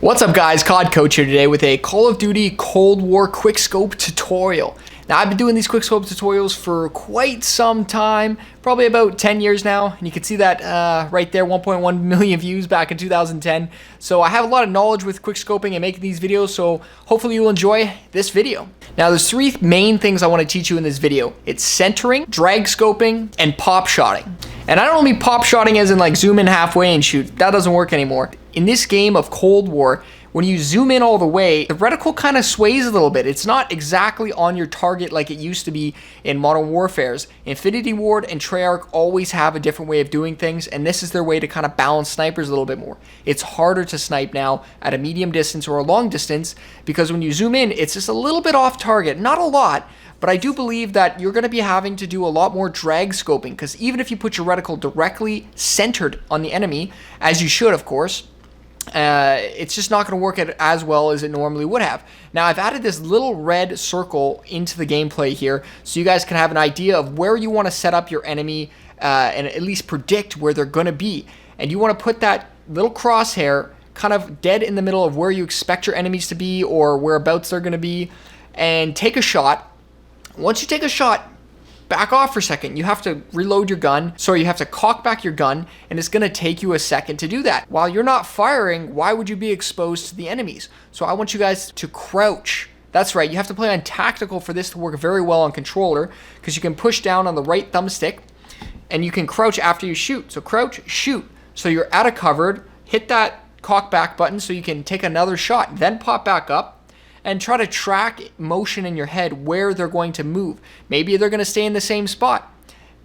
What's up guys, CodCoach here today with a Call of Duty Cold War quickscope tutorial. Now I've been doing these quickscope tutorials for quite some time, probably about 10 years now, and you can see that right there, 1.1 million views back in 2010. So I have a lot of knowledge with quickscoping and making these videos, so hopefully you'll enjoy this video. Now there's three main things I want to teach you in this video. It's centering, drag scoping, and pop shotting. And I don't mean pop shotting as in like zoom in halfway and shoot. That doesn't work anymore. In this game of Cold War, when you zoom in all the way, the reticle kind of sways a little bit. It's not exactly on your target like it used to be in Modern Warfare's. Infinity Ward and Treyarch always have a different way of doing things, and this is their way to kind of balance snipers a little bit more. It's harder to snipe now at a medium distance or a long distance because when you zoom in, it's just a little bit off target. Not a lot, but I do believe that you're going to be having to do a lot more drag scoping, because even if you put your reticle directly centered on the enemy, as you should of course, it's just not going to work as well as it normally would have. Now I've added this little red circle into the gameplay here so you guys can have an idea of where you want to set up your enemy and at least predict where they're going to be. And you want to put that little crosshair kind of dead in the middle of where you expect your enemies to be or whereabouts they're going to be, and take a shot. Once you take a shot, back off for a second. You have to reload your gun, so you have to cock back your gun, and it's going to take you a second to do that. While you're not firing, why would you be exposed to the enemies? So I want you guys to crouch. That's right, you have to play on tactical for this to work very well on controller, because you can push down on the right thumbstick, and you can crouch after you shoot. So crouch, shoot. So you're out of covered, hit that cock back button so you can take another shot, then pop back up, and try to track motion in your head where they're going to move. Maybe they're going to stay in the same spot.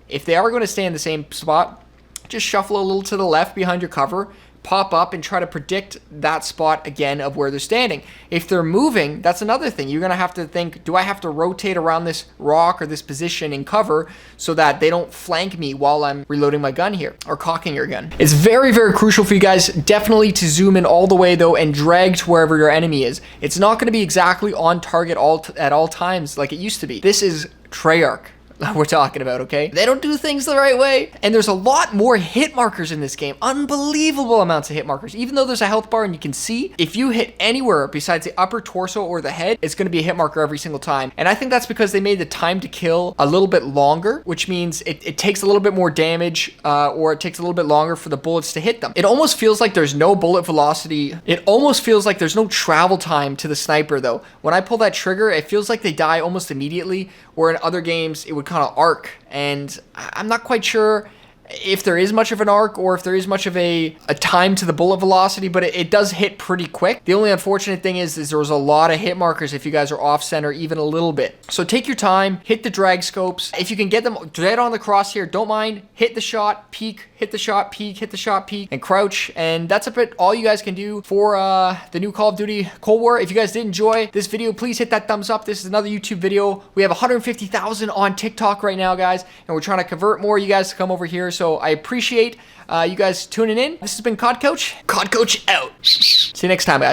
If they are going to stay in the same spot, just shuffle a little to the left behind your cover, pop up and try to predict that spot again of where they're standing. If they're moving, that's another thing. You're going to have to think, do I have to rotate around this rock or this position in cover so that they don't flank me while I'm reloading my gun here or cocking your gun? It's very, very crucial for you guys definitely to zoom in all the way though and drag to wherever your enemy is. It's not going to be exactly on target at all times like it used to be. This is Treyarch we're talking about, okay? They don't do things the right way. And there's a lot more hit markers in this game. Unbelievable amounts of hit markers. Even though there's a health bar and you can see, if you hit anywhere besides the upper torso or the head, it's going to be a hit marker every single time. And I think that's because they made the time to kill a little bit longer, which means it takes a little bit more damage or it takes a little bit longer for the bullets to hit them. It almost feels like there's no bullet velocity. It almost feels like there's no travel time to the sniper though. When I pull that trigger, it feels like they die almost immediately, where in other games it would kind of arc, and I'm not quite sure if there is much of an arc or if there is much of a time to the bullet velocity, but it does hit pretty quick. The only unfortunate thing is there was a lot of hit markers if you guys are off center even a little bit. So take your time, hit the drag scopes. If you can get them dead on the crosshair, don't mind, hit the shot, peek, hit the shot, peek, hit the shot, peek, and crouch. And that's a bit all you guys can do for the new Call of Duty Cold War. If you guys did enjoy this video, please hit that thumbs up. This is another YouTube video. We have 150,000 on TikTok right now, guys, and we're trying to convert more of you guys to come over here. So I appreciate you guys tuning in. This has been CodCoach. CodCoach out. See you next time, guys.